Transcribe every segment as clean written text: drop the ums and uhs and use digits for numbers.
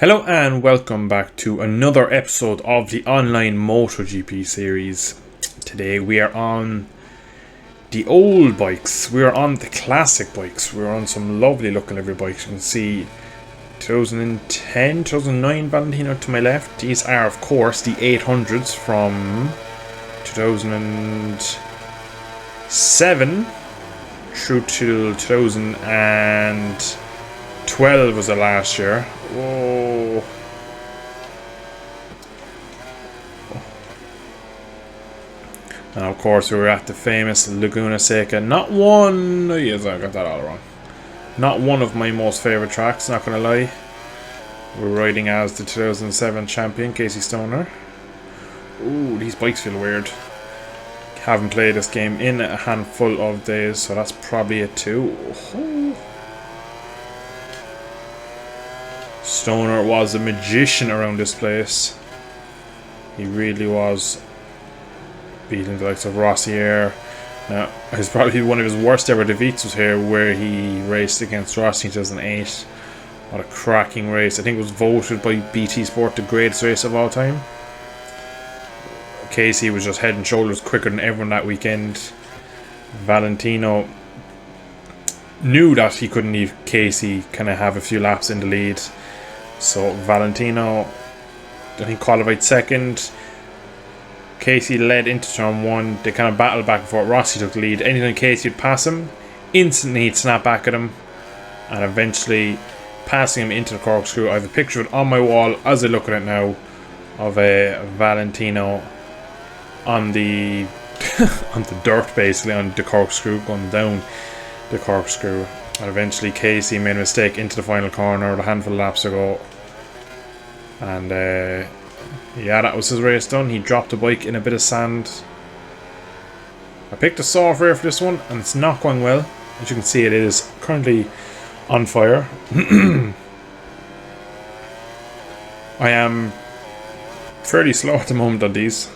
Hello and welcome back to another episode of the online MotoGP series. Today we are on the old bikes. We are on the classic bikes. We're on some lovely looking livery bikes. You can see 2010, 2009 Valentino to my left. These are of course the 800s from 2007 through to 2012 was the last year. Whoa. And of course we were at the famous Laguna Seca. Not one... yes, I got that all wrong. Not one of my most favourite tracks, not gonna lie. We're riding as the 2007 champion, Casey Stoner. Ooh, these bikes feel weird. Haven't played this game in a handful of days, so that's probably it too. Oh. Stoner was a magician around this place. He really was. Beating the likes of Rossi here. Now, it's probably one of his worst ever defeats was here, where he raced against Rossi in 2008. What a cracking race. I think it was voted by BT Sport the greatest race of all time. Casey was just head and shoulders quicker than everyone that weekend. Valentino knew that he couldn't leave Casey kind of have a few laps in the lead. So Valentino, I think, qualified second. Casey led into turn one. They kind of battled back before Rossi took the lead. Anytime Casey would pass him, instantly he'd snap back at him, and eventually passing him into the corkscrew. I have a picture of it on my wall as I look at it now of a Valentino on the on the dirt, basically on the corkscrew, going down the corkscrew. And eventually Casey made a mistake into the final corner with a handful of laps to go. And yeah, that was his race done. He dropped the bike in a bit of sand. I picked a soft rear for this one, and it's not going well. As you can see, it is currently on fire. I am fairly slow at the moment on these.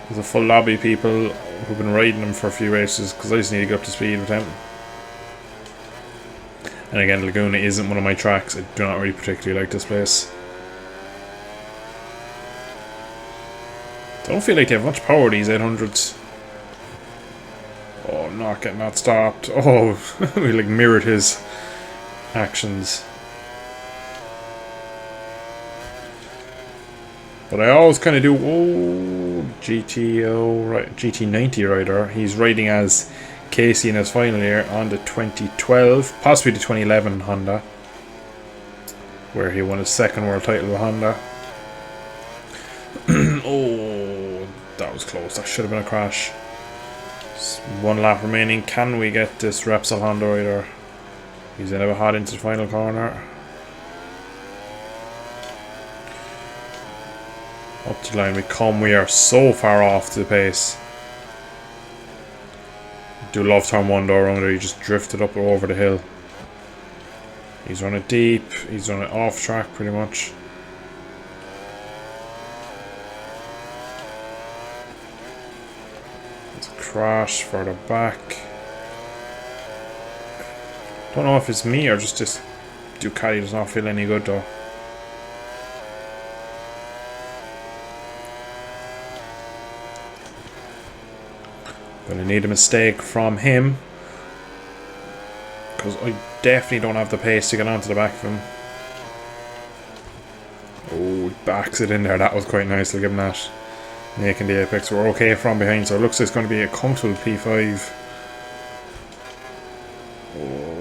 There's a full lobby of people who've been riding them for a few races, because I just need to get up to speed with them. And again, Laguna isn't one of my tracks. I do not really particularly like this place. Don't feel like they have much power, these 800s. Oh, not getting that stopped. Oh, we like mirrored his actions. But I always kind of do. Oh, GTO, right, GT90 rider. He's riding as Casey in his final year on the 2012, possibly the 2011 Honda, where he won his second world title with Honda. Oh, that was close. That should have been a crash. Just one lap remaining. Can we get this Repsol Honda rider? He's in a bit hot into the final corner. Up to the line we come. We are so far off the pace. Do love turn one door around there. He just drifted up or over the hill. He's running deep. He's running off track pretty much. It's a crash further back. Don't know if it's me or just this Ducati does not feel any good though. Gonna need a mistake from him, because I definitely don't have the pace to get onto the back of him. Oh, he backs it in there. That was quite nice. I'll give him that. Making the apex. We're okay from behind, so it looks like it's going to be a comfortable P5. Oh.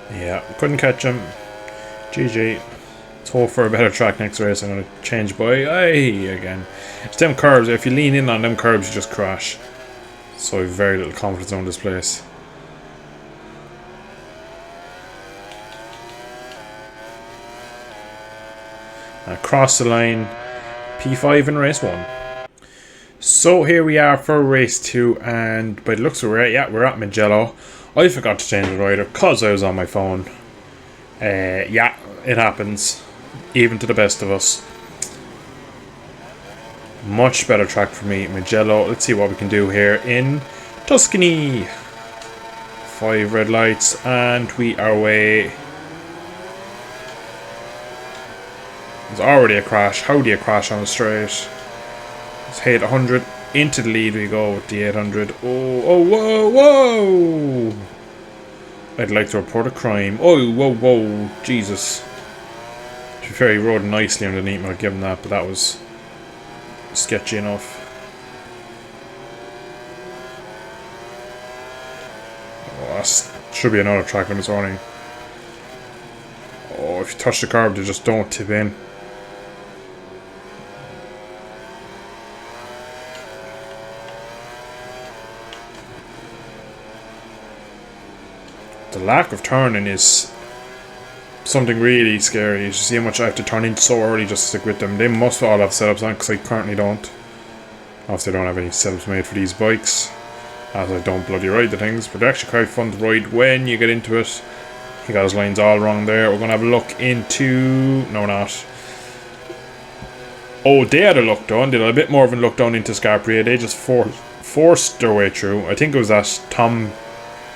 Yeah, couldn't catch him. GG. Let's hope for a better track next race. I'm going to change by again. It's them curbs. If you lean in on them curbs, you just crash. So I have very little confidence on this place. Across the line, P5 in race 1. So here we are for race 2, and by the looks of it, we're at Mugello. I forgot to change the rider because I was on my phone. Yeah, it happens. even to the best of us. Much better track for me, Mugello. Let's see what we can do here in Tuscany. 5 red lights, and we are away. There's already a crash. How do you crash on a straight? Let's hit 100. Into the lead we go with the 800. Oh, whoa, whoa! I'd like to report a crime. Oh, whoa, whoa, Jesus. To be fair, he rode nicely underneath me, I'll give him that, but that was sketchy enough. Oh, that should be another track on its warning. Oh, if you touch the curb, they just don't tip in. The lack of turning is something really scary. You see how much I have to turn in so early just to stick with them. They must all have setups on, because I currently don't. Obviously I don't have any setups made for these bikes, as I don't bloody ride the things, but they're actually quite fun to ride when you get into it. He got his lines all wrong there. We're going to have a look into... No, not. Oh, they had a look down. They had a bit more of a look down into Scarpria. They just forced their way through. I think it was that Tom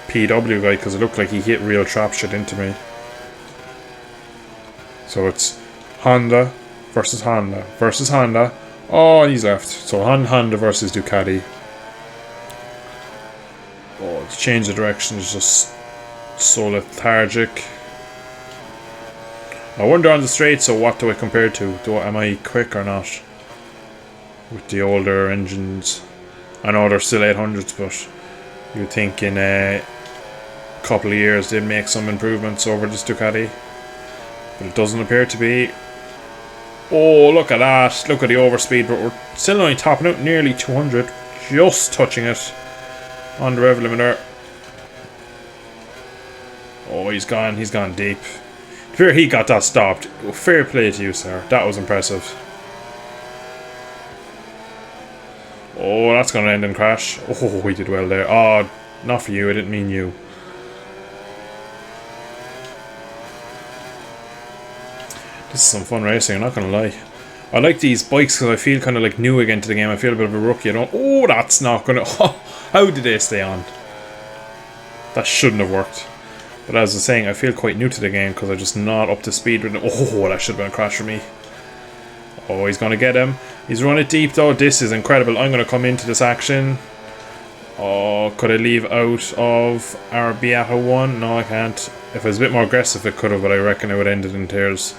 PW guy, because it looked like he hit real trap shit into me. So it's Honda versus Honda versus Honda. Oh, he's left. So Honda versus Ducati. Oh, the change of direction is just so lethargic. I wonder on the straight, so what do I compare to? Am I quick or not? With the older engines. I know they're still 800s, but you'd think in a couple of years they'd make some improvements over this Ducati. But it doesn't appear to be. Oh, look at that. Look at the overspeed, but we're still only topping out nearly 200. Just touching it on the rev limiter. Oh, he's gone deep. Fair, he got that stopped. Fair play to you, sir. That was impressive. Oh, that's going to end in crash. Oh, he did well there. Oh, not for you. I didn't mean you. This is some fun racing, I'm not going to lie. I like these bikes because I feel kind of like new again to the game. I feel a bit of a rookie. I don't... Oh, that's not going to... Oh, how did they stay on? That shouldn't have worked. But as I was saying, I feel quite new to the game because I'm just not up to speed with it. Oh, that should have been a crash for me. Oh, he's going to get him. He's run it deep though. This is incredible. I'm going to come into this action. Oh, could I leave out of our Beato 1? No, I can't. If I was a bit more aggressive, it could have, but I reckon it would end it in tears.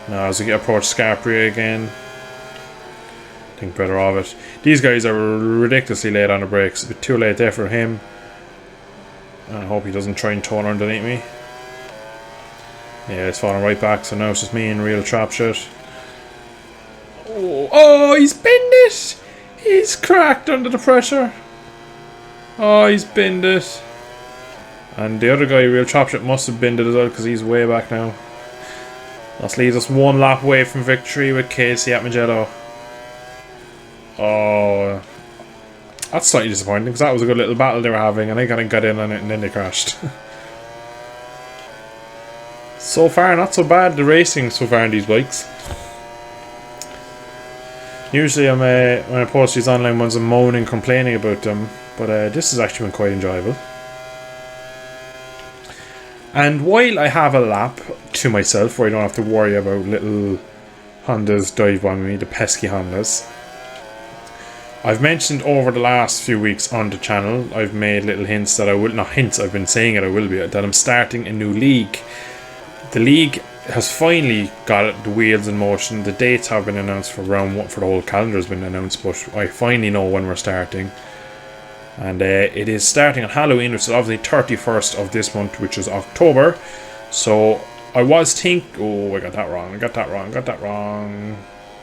Now, as we get approach Scarpria again, I think better of it. These guys are ridiculously late on the brakes. A bit too late there for him. I hope he doesn't try and turn underneath me. Yeah, he's falling right back, so now it's just me in real trap shit. Oh, he's binned it! He's cracked under the pressure. Oh, he's binned it. And the other guy, real trap shit, must have binned it as well, because he's way back now. That leaves us one lap away from victory with Casey at Mugello. Oh, that's slightly disappointing because that was a good little battle they were having and I kind of got in on it and then they crashed. So far, not so bad, the racing so far in these bikes. Usually when I post these online ones I'm moaning, complaining about them, but this has actually been quite enjoyable. And while I have a lap to myself where I don't have to worry about little Hondas dive bombing me, the pesky Hondas, I've mentioned over the last few weeks on the channel, I've made little hints that I will, not hints, I've been saying it I will be, that I'm starting a new league. The league has finally got the wheels in motion. The dates have been announced for round one, for the whole calendar has been announced, but I finally know when we're starting. And it is starting on Halloween, which is obviously 31st of this month, which is October. So I was oh, I got that wrong.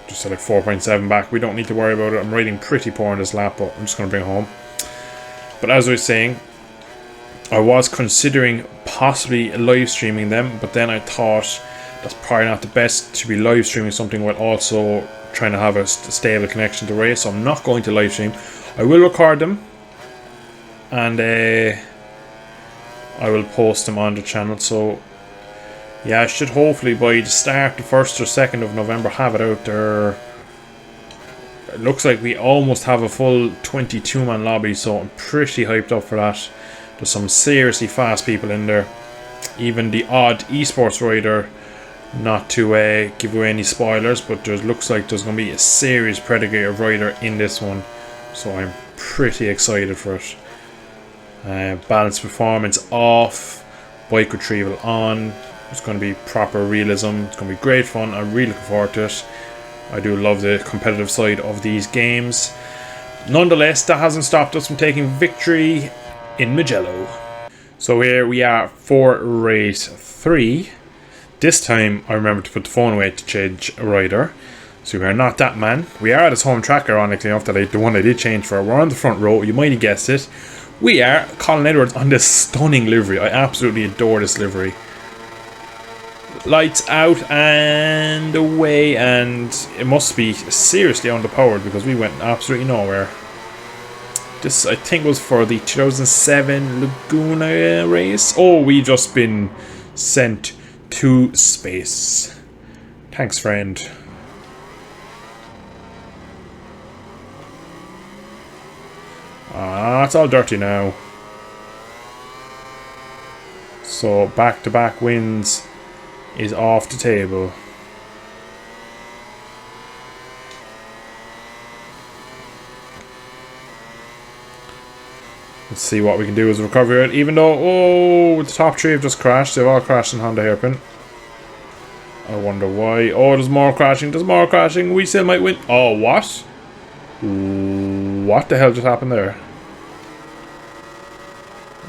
Just like 4.7 back. We don't need to worry about it. I'm riding pretty poor on this lap, but I'm just going to bring it home. But as I was saying, I was considering possibly live streaming them, but then I thought that's probably not the best to be live streaming something while also trying to have a stable connection to race. So I'm not going to live stream. I will record them and I will post them on the channel, so Yeah, I should hopefully by the start, the 1st or 2nd of November, have it out there. It looks like we almost have a full 22-man lobby, so I'm pretty hyped up for that. There's some seriously fast people in there. Even the odd esports rider, not to give away any spoilers, but there looks like there's going to be a serious Predator rider in this one. So I'm pretty excited for it. Balance performance off, bike retrieval on. It's going to be proper realism. It's going to be great fun. I'm really looking forward to it. I do love the competitive side of these games. Nonetheless, that hasn't stopped us from taking victory in Mugello. So here we are for race 3. This time I remember to put the phone away to change a rider. So we are not that man. We are at his home track, ironically enough, the one I did change for. We're on the front row. You might have guessed it. We are Colin Edwards on this stunning livery. I absolutely adore this livery. Lights out and away, and it must be seriously underpowered because we went absolutely nowhere. This, I think, was for the 2007 Laguna race. Oh, we just been sent to space. Thanks, friend. Ah, it's all dirty now. So back-to-back wins is off the table. Let's see what we can do as a recovery. Even though, oh, the top 3 have just crashed. They've all crashed in Honda Hairpin. I wonder why. Oh, there's more crashing. There's more crashing. We still might win. Oh, what? What the hell just happened there?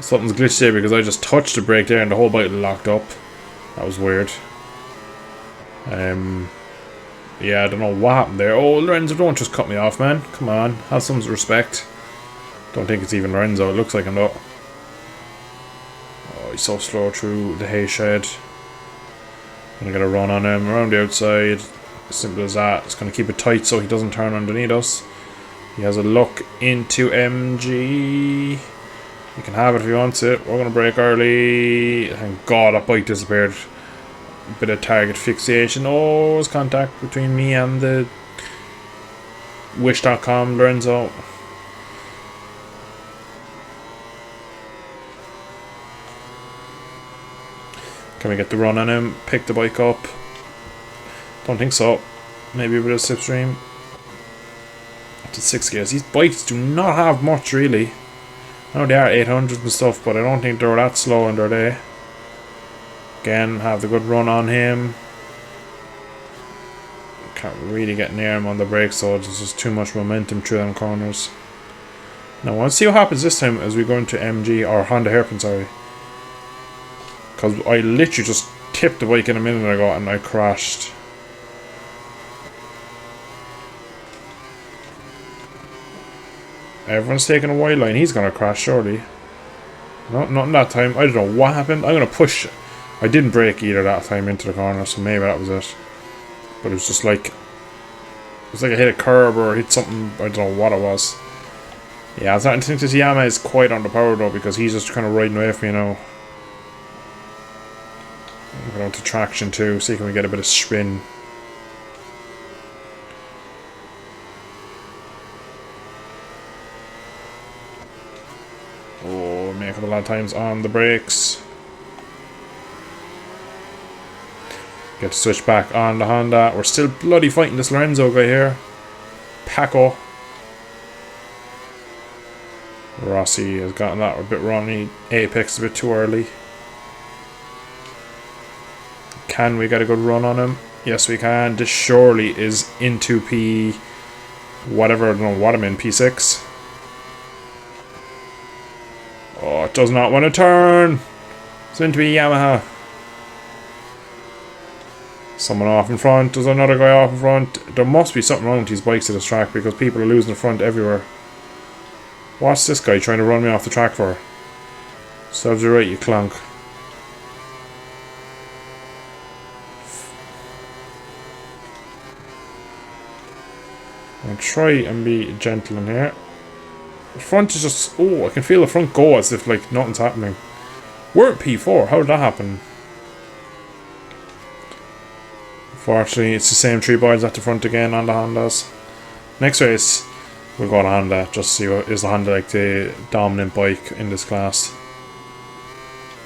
Something's glitched there because I just touched the brake there and the whole bike locked up. That was weird. Yeah, I don't know what happened there. Oh, Lorenzo, don't just cut me off, man. Come on, have some respect. Don't think it's even Lorenzo. It looks like him though. Oh, he's so slow through the hay shed. I'm gonna get a run on him around the outside. As simple as that. It's gonna keep it tight so he doesn't turn underneath us. He has a look into MG. He can have it if he wants it. We're gonna brake early. Thank God that bike disappeared. A bit of target fixation. Oh, there's contact between me and the Wish.com Lorenzo. Can we get the run on him? Pick the bike up? Don't think so. Maybe a bit of slipstream. Up to 6 gears. These bikes do not have much really. I know they are 800s and stuff, but I don't think they're that slow in their day. Again, have the good run on him. Can't really get near him on the brakes, so there's just too much momentum through them corners. Now, I want to see what happens this time as we go into MG, or Honda Hairpin, sorry. Because I literally just tipped the bike in a minute ago and I crashed. Everyone's taking a wide line. He's going to crash, surely. No, not in that time. I don't know what happened. I'm going to push. I didn't brake either that time into the corner, so maybe that was it. But it was just like... It was like I hit a curb or hit something. I don't know what it was. Yeah, I think this Yamaha is quite underpowered though, because he's just kind of riding away from me now. I'm going to traction too, see can we get a bit of spin. Oh, make it a lot of times on the brakes. Get to switch back on the Honda. We're still bloody fighting this Lorenzo guy here. Paco. Rossi has gotten that a bit wrong. He apexed a bit too early. Can we get a good run on him? Yes, we can. This surely is into P... whatever, I don't know what I'm in, P6. Oh, it does not want to turn. It's meant to be Yamaha. Someone off in front. There's another guy off in front. There must be something wrong with these bikes at this track because people are losing the front everywhere. What's this guy trying to run me off the track for? Serves you right, you clunk. I'll try and be gentle in here. The front is just... Oh, I can feel the front go as if like nothing's happening. We're at P4. How did that happen? Unfortunately, it's the same 3 boys at the front again on the Hondas. Next race, we'll go to Honda, just see what is the Honda like the dominant bike in this class.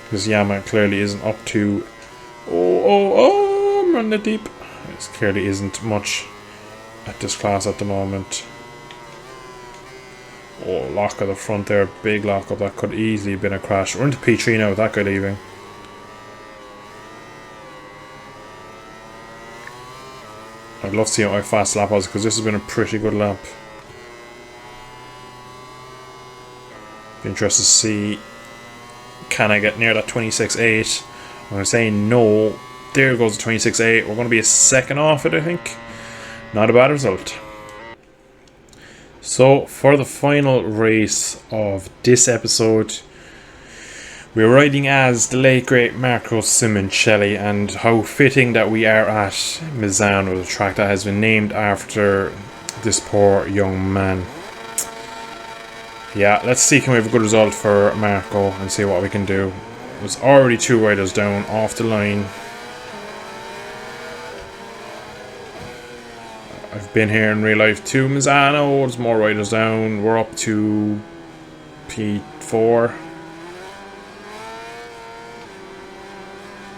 Because Yamaha clearly isn't up to... I'm running it deep. It clearly isn't much at this class at the moment. Oh, lock of the front there, big lock up, that could easily have been a crash. We're into P3 now with that guy leaving. I'd love to see how fast lap was, because this has been a pretty good lap. Be interested to see, can I get near that 26.8? I'm saying no. There goes the 26.8. We're going to be a second off it, I think. Not a bad result. So, for the final race of this episode, we're riding as the late great Marco Simoncelli, and how fitting that we are at Misano, the track that has been named after this poor young man. Yeah, let's see, can we have a good result for Marco and see what we can do. There's already 2 riders down off the line. I've been here in real life too. Misano, there's more riders down. We're up to P4.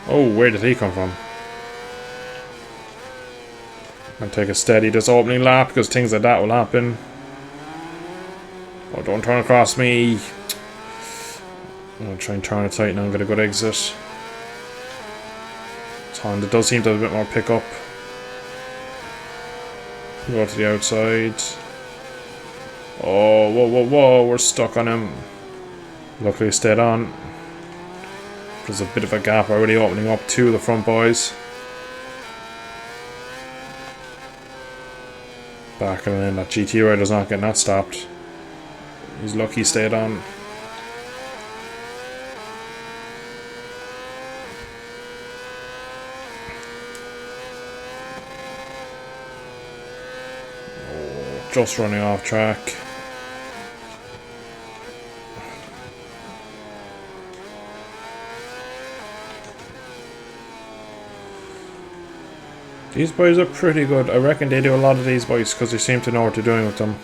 Oh, where did he come from? I'll take a steady this opening lap, because things like that will happen. Oh, don't turn across me. I'm going to try and turn it tight now and get a good exit. Honda does seem to have a bit more pickup. Go to the outside. Oh, whoa, we're stuck on him. Luckily stayed on. There's a bit of a gap already opening up to the front boys. Back and then that GT rider's not getting that stopped. He's lucky he stayed on. Oh, just running off track. These boys are pretty good. I reckon they do a lot of these boys because they seem to know what they're doing with them.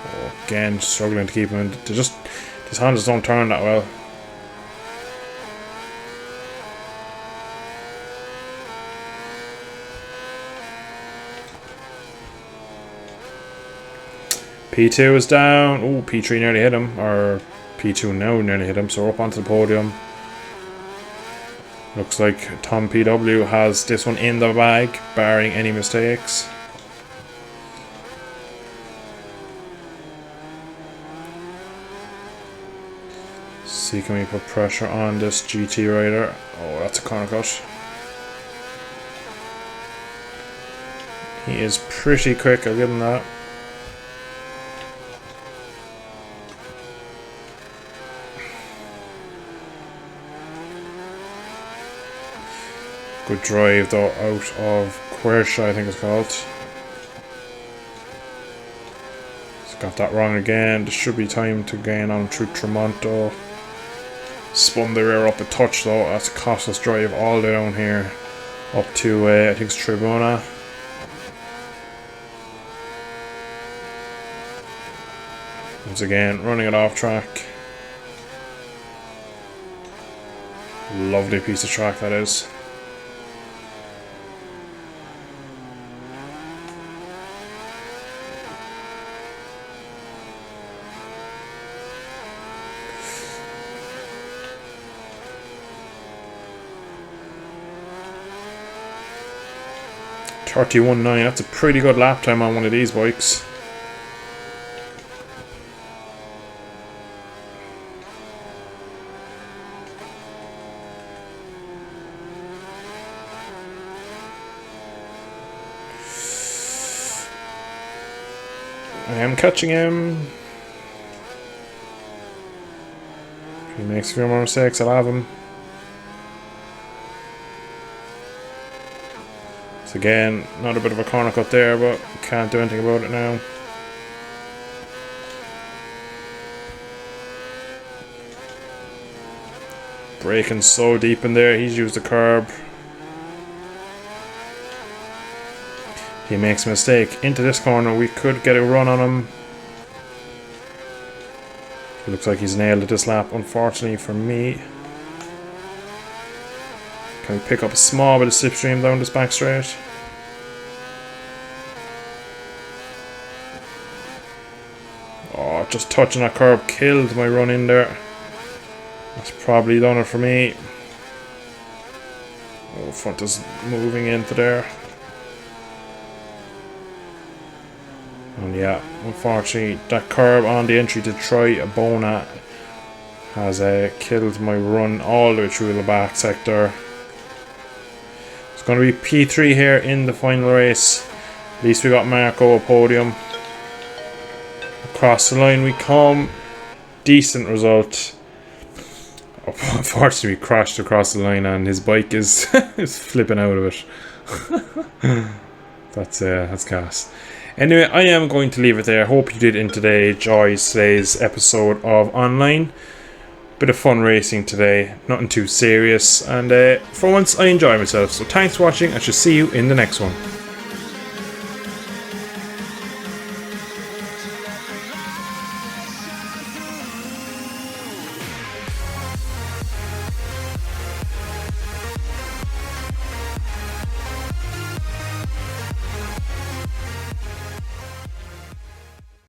Oh, again, struggling to keep them in. These Hondas don't turn that well. P2 is down. Oh, P3 nearly hit him. Or P2 now nearly hit him. So we're up onto the podium. Looks like Tom PW has this one in the bag, barring any mistakes. See, can we put pressure on this GT rider? Oh, that's a corner cut. He is pretty quick, I'll give him that. Good drive though out of Quersha, I think it's called. He's got that wrong again. There should be time to gain on through Tremonto. Spun the rear up a touch though. That's a costless drive all the way down here. Up to, I think it's Tribuna. Once again, running it off track. Lovely piece of track that is. .31.9, that's a pretty good lap time on one of these bikes. I am catching him. If he makes a few more mistakes, I'll have him. So again, not a bit of a corner cut there, but can't do anything about it now. Braking so deep in there. He's used the curb. He makes a mistake into this corner. We could get a run on him. It looks like he's nailed it this lap, unfortunately for me. Can we pick up a small bit of slipstream down this back straight? Oh, just touching that curb killed my run in there. That's probably done it for me. Oh, front is moving into there. And yeah, unfortunately, that curb on the entry to try a Bona has killed my run all the way through the back sector. It's going to be P3 here in the final race. At least we got Marco a podium. Across the line we come. Decent result. Unfortunately, we crashed across the line and his bike is is flipping out of it. That's gas. Anyway, I am going to leave it there. Hope you did enjoy today's episode of Online. Bit of fun racing today, nothing too serious, and for once I enjoy myself. So thanks for watching. I shall see you in the next one.